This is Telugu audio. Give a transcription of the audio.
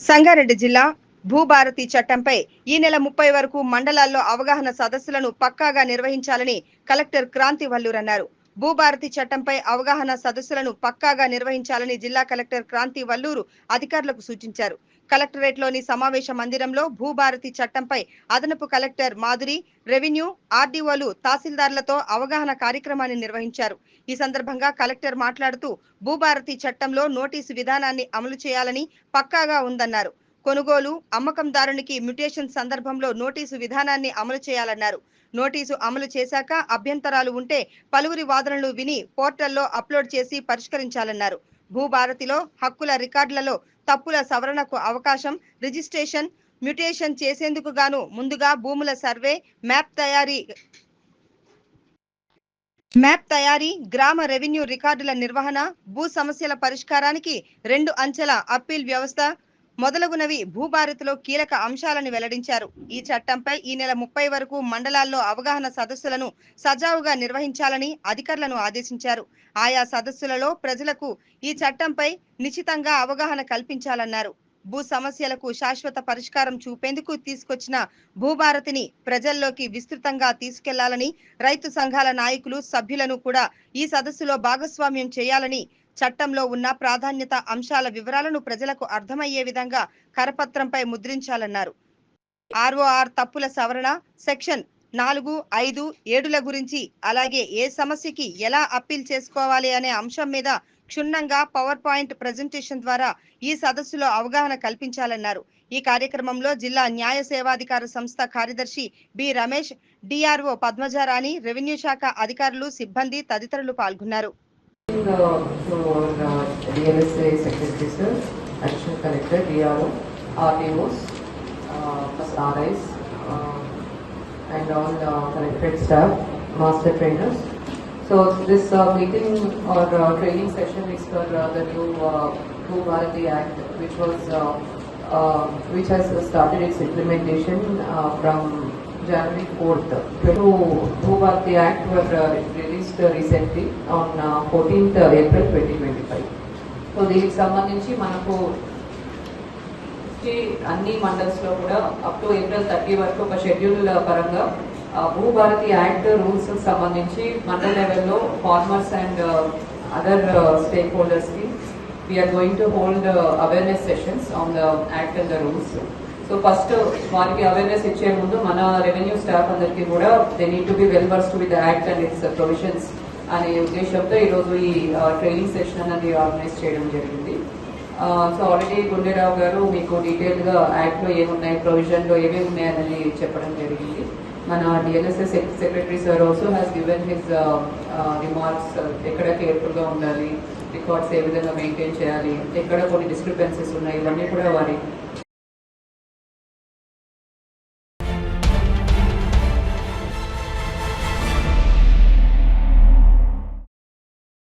సంగారెడ్డి జిల్లా భూభారతి చట్టంపై ఈ నెల 30 వరకు మండలాల్లో అవగాహన సదస్సులను పక్కాగా నిర్వహించాలని కలెక్టర్ క్రాంతి వల్లూర్ అన్నారు. భూభారతి చట్టంపై అవగాహన సదస్సులను పక్కాగా నిర్వహించాలని జిల్లా కలెక్టర్ క్రాంతి వల్లూరు అధికారులకు సూచించారు. కలెక్టరేట్లోని సమావేశ మందిరంలో భూభారతి చట్టంపై అదనపు కలెక్టర్ మాధురి, రెవెన్యూ, ఆర్డీఓలు, తహసీల్దార్లతో అవగాహన కార్యక్రమాన్ని నిర్వహించారు. ఈ సందర్భంగా కలెక్టర్ మాట్లాడుతూ భూభారతి చట్టంలో నోటీసు విధానాన్ని అమలు చేయాలని పక్కాగా ఉందన్నారు. కొనుగోలు, అమ్మకందారునికి మ్యుటేషన్ సందర్భంలో నోటీసు విధానాన్ని అమలు చేయాలన్నారు. నోటీసు అమలు చేశాక అభ్యంతరాలు ఉంటే పలువురి వాదనలు విని పోర్టల్లో అప్లోడ్ చేసి పరిష్కరించాలన్నారు. భూభారతిలో హక్కుల రికార్డులలో తప్పుల సవరణకు అవకాశం, రిజిస్ట్రేషన్, మ్యుటేషన్ చేసేందుకు గాను ముందుగా భూముల సర్వే, మ్యాప్ తయారీ, గ్రామ రెవెన్యూ రికార్డుల నిర్వహణ, భూ సమస్యల పరిష్కారానికి 2 అంచెల అప్పీల్ వ్యవస్థ మొదలగునవి భూభారతిలో కీలక అంశాలను వెల్లడించారు. ఈ చట్టంపై ఈ నెల 30 వరకు మండలాల్లో అవగాహన సదస్సులను సజావుగా నిర్వహించాలని అధికారులను ఆదేశించారు. ఆయా సదస్సులలో ప్రజలకు ఈ చట్టంపై నిశితంగా అవగాహన కల్పించాలన్నారు. భూ సమస్యలకు శాశ్వత పరిష్కారం చూపేందుకు తీసుకొచ్చిన భూభారతిని ప్రజల్లోకి విస్తృతంగా తీసుకెళ్లాలని, రైతు సంఘాల నాయకులు, సభ్యులను కూడా ఈ సదస్సులో భాగస్వామ్యం చేయాలని, చట్టంలో ఉన్న ప్రాధాన్యత అంశాల వివరాలను ప్రజలకు అర్థమయ్యే విధంగా కరపత్రంపై ముద్రించాలన్నారు. ఆర్ఓఆర్ తప్పుల సవరణ, సెక్షన్ 4, 5, 7ల గురించి, అలాగే ఏ సమస్యకి ఎలా అప్పీల్ చేసుకోవాలి అనే అంశం మీద క్షుణ్ణంగా పవర్ పాయింట్ ప్రెజెంటేషన్ ద్వారా ఈ సదస్సులో అవగాహన కల్పించాలన్నారు. ఈ కార్యక్రమంలో జిల్లా న్యాయ సేవాధికార సంస్థ కార్యదర్శి B Ramesh, DRO Padmajarani, revenue శాఖ అధికారులు, సిబ్బంది తదితరులు పాల్గొన్నారు. DLSA Secretary Sir, Additional Collector, DRO, RDOs, RIs, and all collectorate staff, master trainers. So this meeting or training session is for the new Bharati Act, which has started its implementation from January 4th. The Bharati Act was released recently on 14th April 2025. So దీనికి సంబంధించి మనకు అన్ని మండల్స్ లో కూడా అప్ టు ఏప్రిల్ 30 వరకు ఒక షెడ్యూల్ పరంగా భూభారతి యాక్ట్ రూల్స్ సంబంధించి మండల లెవెల్లో farmers and other stakeholders కి we are going to hold awareness sessions on the act and the rules. So first వారికి అవేర్నెస్ ఇచ్చే ముందు మన రెవెన్యూ స్టాఫ్ అందరికీ కూడా they need to be well versed with the act and its provisions అనే ఉద్దేశంతో ఈరోజు ఈ ట్రైనింగ్ సెషన్ అనేది ఆర్గనైజ్ చేయడం జరిగింది. సో ఆల్రెడీ గుండెరావు గారు మీకు డీటెయిల్గా యాక్ట్లో ఏమున్నాయి, ప్రొవిజన్లో ఏమేమి ఉన్నాయని చెప్పడం జరిగింది. మన DLSA secretary sir also has given his remarks, ఎక్కడ కేర్ఫుల్గా ఉండాలి, రికార్డ్స్ ఏ విధంగా మెయింటైన్ చేయాలి, ఎక్కడ కొన్ని డిస్క్రిపెన్సీస్ ఉన్నాయి, ఇవన్నీ కూడా వారి